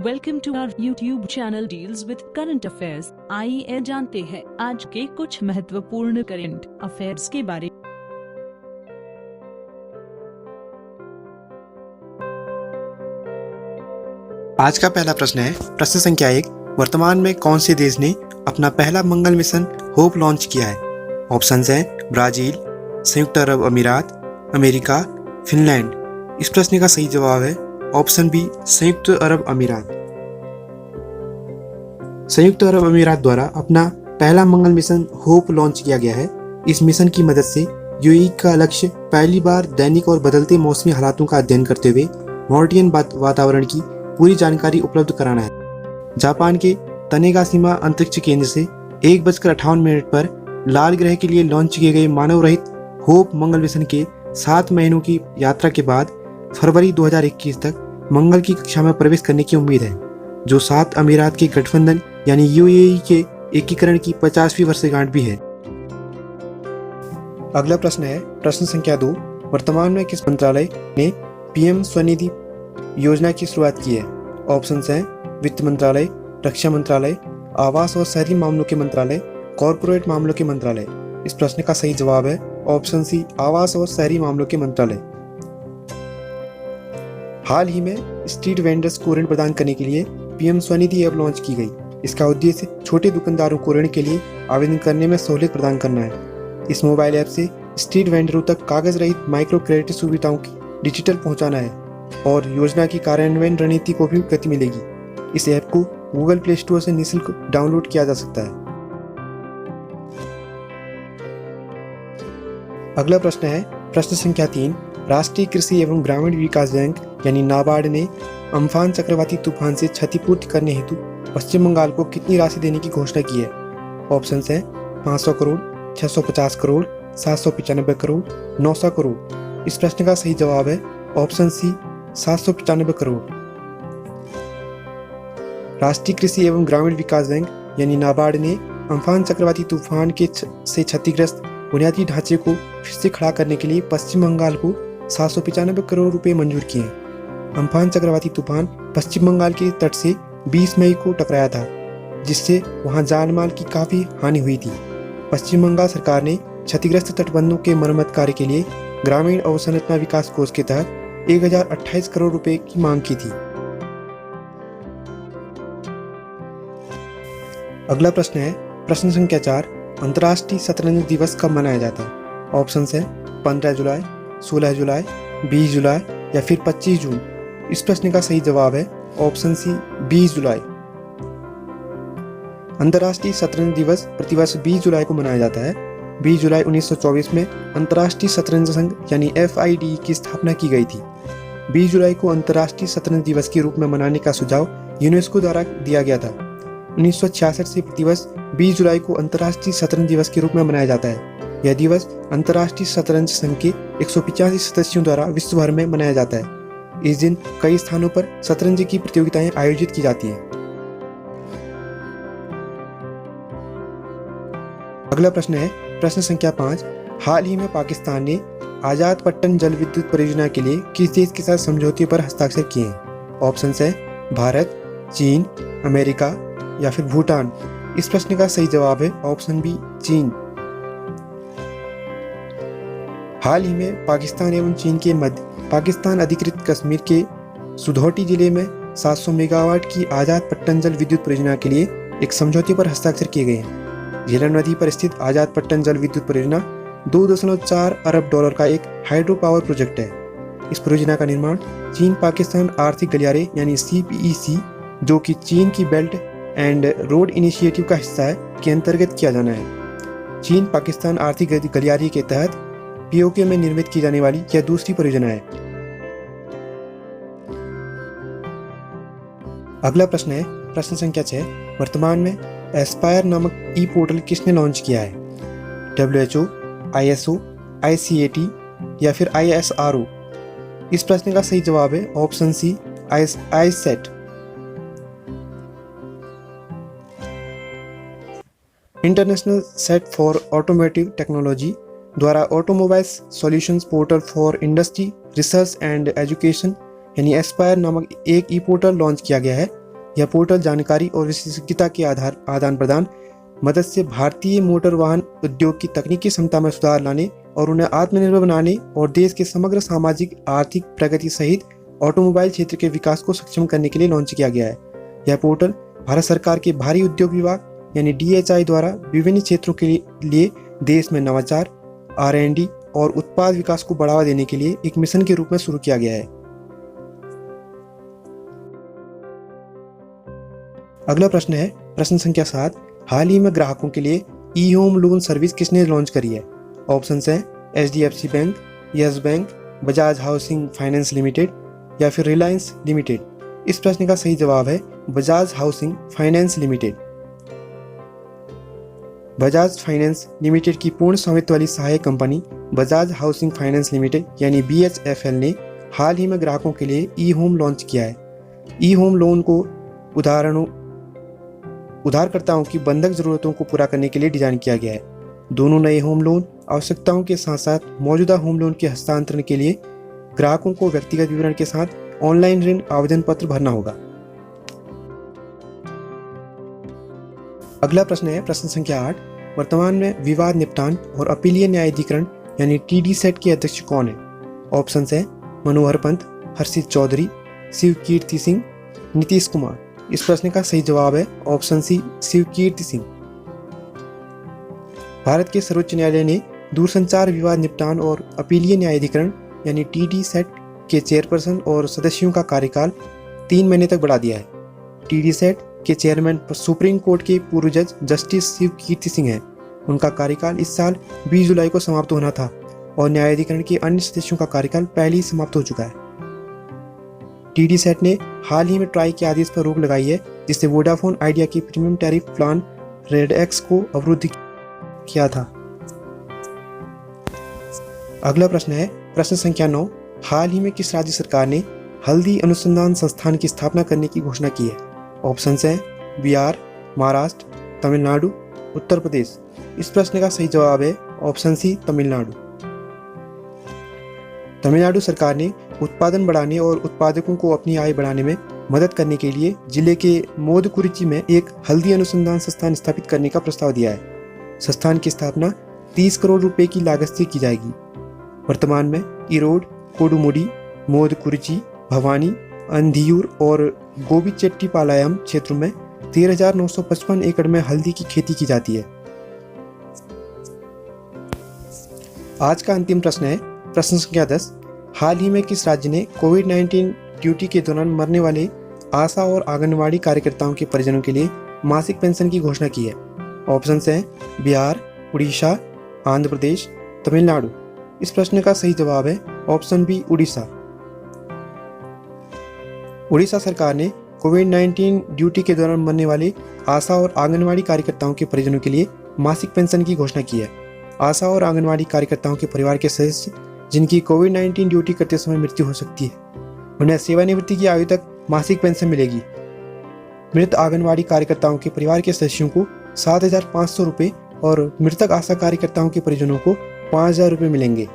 Welcome to our YouTube channel deals with current affairs. आइए जानते हैं आज के कुछ महत्वपूर्ण करंट अफेयर्स के बारे में। आज का पहला प्रश्न है प्रश्न संख्या 1। वर्तमान में कौन से देश ने अपना पहला मंगल मिशन होप लॉन्च किया है? ऑप्शंस हैं ब्राजील, संयुक्त अरब अमीरात, अमेरिका, फिनलैंड। इस प्रश्न का सही जवाब है ऑप्शन बी, संयुक्त अरब अमीरात। संयुक्त अरब अमीरात द्वारा अपना पहला मंगल मिशन होप लॉन्च किया गया है। इस मिशन की मदद से यूएई का लक्ष्य पहली बार दैनिक और बदलते मौसमी हालातों का अध्ययन करते हुए मॉरिटियन वातावरण की पूरी जानकारी उपलब्ध कराना है। जापान के तनेगाशिमा अंतरिक्ष केंद्र से 1:58 पर लाल ग्रह के लिए लॉन्च किए गए मानव रहित होप मंगल मिशन के 7 महीनों की यात्रा के बाद फरवरी 2021 तक मंगल की कक्षा में प्रवेश करने की उम्मीद है, जो 7 अमीरात के गठबंधन यानी यूएई के एकीकरण की 50वीं वर्षगांठ भी है। अगला प्रश्न है प्रश्न संख्या 2। वर्तमान में किस मंत्रालय ने पीएम स्वनिधि योजना की शुरुआत की है? ऑप्शंस हैं वित्त मंत्रालय, रक्षा मंत्रालय, आवास और शहरी मामलों के मंत्रालय, कॉरपोरेट मामलों के मंत्रालय। इस प्रश्न का सही जवाब है ऑप्शन सी, आवास और शहरी मामलों के मंत्रालय। हाल ही में स्ट्रीट वेंडर्स को ऋण प्रदान करने के लिए पीएम स्वनिधि ऐप लॉन्च की गई। इसका उद्देश्य छोटे दुकानदारों को ऋण के लिए आवेदन करने में सहूलियत प्रदान करना है। इस मोबाइल ऐप से स्ट्रीट वेंडरों तक कागज रहित माइक्रो क्रेडिट सुविधाओं की डिजिटल पहुंचाना है और योजना की कार्यान्वयन रणनीति को भी गति मिलेगी। इस ऐप को गूगल प्ले स्टोर से निःशुल्क डाउनलोड किया जा सकता है। अगला प्रश्न है प्रश्न संख्या 3। राष्ट्रीय कृषि एवं ग्रामीण विकास बैंक यानी नाबार्ड ने अम्फान चक्रवाती तूफान से क्षतिपूर्ति करने हेतु पश्चिम बंगाल को कितनी राशि देने की घोषणा की है? ऑप्शंस हैं 500 करोड़, 650 करोड़, 795 करोड़, 900 करोड़। इस प्रश्न का सही जवाब है ऑप्शन सी, 795 करोड़। राष्ट्रीय कृषि एवं ग्रामीण विकास बैंक यानी नाबार्ड ने अम्फान चक्रवाती तूफान से क्षतिग्रस्त बुनियादी ढांचे को फिर से खड़ा करने के लिए पश्चिम बंगाल को 795 करोड़ रुपए मंजूर किए हैं। अम्फान चक्रवाती तूफान पश्चिम बंगाल के तट से 20 मई को टकराया था, जिससे वहां जान माल की काफी हानि हुई थी। पश्चिम बंगाल सरकार ने क्षतिग्रस्त तटबंधों के मरम्मत कार्य के लिए ग्रामीण अवसंरचना विकास कोष के तहत 1028 करोड़ रुपए की मांग की थी। अगला प्रश्न है प्रश्न संख्या 4। अंतर्राष्ट्रीय शतरंज दिवस कब मनाया जाता है? ऑप्शन है 15 जुलाई, 16 जुलाई, 20 जुलाई या फिर 25 जून। इस प्रश्न का सही जवाब है ऑप्शन सी, 20 जुलाई। अंतर्राष्ट्रीय शतरंज दिवस प्रतिवर्ष 20 जुलाई को मनाया जाता है। 20 जुलाई 1924 में अंतर्राष्ट्रीय शतरंज संघ यानी FIDE की स्थापना की गई थी। 20 जुलाई को अंतर्राष्ट्रीय शतरंज दिवस के रूप में मनाने का सुझाव यूनेस्को द्वारा दिया गया था। 1966 से प्रतिवर्ष 20 जुलाई को अंतर्राष्ट्रीय शतरंज दिवस के रूप में मनाया जाता है। यह दिवस अंतर्राष्ट्रीय शतरंज संघ के 185 सदस्यों द्वारा विश्व भर में मनाया जाता है। इस दिन कई स्थानों पर शतरंज की प्रतियोगिताएं आयोजित की जाती हैं। अगला प्रश्न है प्रश्न संख्या 5। हाल ही में पाकिस्तान ने आजाद पट्टन जल विद्युत परियोजना के लिए किस देश के साथ समझौते पर हस्ताक्षर किए हैं? ऑप्शंस है भारत, चीन, अमेरिका या फिर भूटान। इस प्रश्न का सही जवाब है ऑप्शन बी, चीन। हाल ही में पाकिस्तान एवं चीन के मध्य पाकिस्तान अधिकृत कश्मीर के सुधौटी जिले में 700 मेगावाट की आजाद पट्टन जल विद्युत परियोजना के लिए एक समझौते पर हस्ताक्षर किए गए हैं। झेलम नदी पर स्थित आजाद पट्टन जल विद्युत परियोजना 2.4 अरब डॉलर का एक हाइड्रो पावर प्रोजेक्ट है। इस परियोजना का निर्माण चीन पाकिस्तान आर्थिक गलियारे यानी CPEC, जो कि चीन की बेल्ट एंड रोड इनिशिएटिव का हिस्सा है, के अंतर्गत किया जाना है। चीन पाकिस्तान आर्थिक गलियारे के तहत POK में निर्मित की जाने वाली यह दूसरी परियोजना है। अगला प्रश्न है प्रश्न संख्या 6। वर्तमान में एस्पायर नामक ई पोर्टल किसने लॉन्च किया है? WHO, ISO, ICAT या फिर ISRO। इस प्रश्न का सही जवाब है option C, ISET। International set for automotive technology द्वारा automobile solutions portal for industry, research and education यानी एस्पायर नामक एक ई पोर्टल लॉन्च किया गया है, यह पोर्टल जानकारी और विशेषज्ञता के आदान प्रदान मदद से भारतीय मोटर वाहन उद्योग की तकनीकी क्षमता में सुधार लाने और उन्हें आत्मनिर्भर बनाने और देश के समग्र सामाजिक आर्थिक प्रगति सहित ऑटोमोबाइल क्षेत्र के विकास को सक्षम करने के लिए लॉन्च किया गया है। यह पोर्टल भारत सरकार के भारी उद्योग विभाग यानी DHI द्वारा विभिन्न क्षेत्रों के लिए देश में नवाचार, R&D और उत्पाद विकास को बढ़ावा देने के लिए एक मिशन के रूप में शुरू किया गया है। अगला प्रश्न है प्रश्न संख्या 7। हाल ही में ग्राहकों के लिए ई होम लोन सर्विस किसने लॉन्च करी है? ऑप्शंस हैं HDFC bank, yes bank, Bajaj housing finance limited या फिर रिलायंस लिमिटेड। इस प्रश्न का सही जवाब है Bajaj housing finance limited. Bajaj finance limited की पूर्ण स्वामित्व वाली सहायक company Bajaj housing finance limited यानी BHFL ने हाल ही में ग्राहकों के लिए ई होम लॉन्च किया है। ई होम लोन को उधारकर्ताओं की बंधक जरूरतों को पूरा करने के लिए डिजाइन किया गया है। दोनों नए होम लोन आवश्यकताओं के साथ साथ मौजूदा होम लोन के हस्तांतरण के लिए ग्राहकों को व्यक्तिगत विवरण के साथ ऑनलाइन ऋण आवेदन पत्र भरना होगा। अगला प्रश्न है प्रश्न संख्या 8। वर्तमान में विवाद निपटान और अपीलीय न्यायाधिकरण यानी TDSAT के अध्यक्ष कौन है? ऑप्शन है मनोहर पंत, हर्षित चौधरी, शिव कीर्ति सिंह, नीतीश कुमार। इस प्रश्न का सही जवाब है ऑप्शन सी शिव कीर्ति सिंह। भारत के सर्वोच्च न्यायालय ने दूरसंचार विवाद निपटान और अपीलीय न्यायाधिकरण यानी TDSAT के चेयरपर्सन और सदस्यों का कार्यकाल 3 महीने तक बढ़ा दिया है। TDSAT के चेयरमैन सुप्रीम कोर्ट के पूर्व जज जस्टिस शिव कीर्ति सिंह हैं। उनका कार्यकाल इस साल 20 जुलाई को समाप्त होना था और न्यायाधिकरण के अन्य सदस्यों का कार्यकाल पहले ही समाप्त हो चुका है। TDSAT ने हाल ही में ट्राई के आदेश पर रोक लगाई है जिससे वोडाफोन आइडिया के premium tariff plan red x को अवरुद्ध किया था। अगला प्रश्न है प्रश्न संख्या 9। हाल ही में किस राज्य सरकार ने हल्दी अनुसंधान संस्थान की स्थापना करने की घोषणा की है? ऑप्शन हैं बिहार, महाराष्ट्र, तमिलनाडु, उत्तर प्रदेश। इस प्रश्न का सही जवाब है ऑप्शन सी तमिलनाडु। तमिलनाडु सरकार ने उत्पादन बढ़ाने और उत्पादकों को अपनी आय बढ़ाने में मदद करने के लिए जिले के मोदकुरिची में एक हल्दी अनुसंधान संस्थान स्थापित करने का प्रस्ताव दिया है। संस्थान की स्थापना 30 करोड़ रुपए की लागत से की जाएगी। वर्तमान में इरोड, कोडुमुडी, मोदकुरिची, भवानी, अंधियूर और गोबीचेट्टीपालायम क्षेत्रों में 13,955 एकड़ में हल्दी की खेती की जाती है। आज का अंतिम प्रश्न है प्रश्न संख्या 10। हाल ही में किस राज्य ने कोविड-19 ड्यूटी के दौरान मरने वाले आशा और आंगनवाड़ी कार्यकर्ताओं के परिजनों के लिए मासिक पेंशन की घोषणा की है? ऑप्शंस हैं बिहार, उड़ीसा, आंध्र प्रदेश, तमिलनाडु। इस प्रश्न का सही जवाब है ऑप्शन बी उड़ीसा। उड़ीसा सरकार ने कोविड-19 ड्यूटी के दौरान मरने वाले आशा और आंगनवाड़ी कार्यकर्ताओं के परिजनों के लिए मासिक पेंशन की घोषणा की है। आशा और आंगनवाड़ी कार्यकर्ताओं के परिवार के सदस्य जिनकी कोविड-19 ड्यूटी करते समय मृत्यु हो सकती है उन्हें सेवानिवृत्ति की आयु तक मासिक पेंशन मिलेगी। मृत आंगनवाड़ी कार्यकर्ताओं के परिवार के सदस्यों को 7,500 रुपये और मृतक आशा कार्यकर्ताओं के परिजनों को 5,000 रुपये मिलेंगे।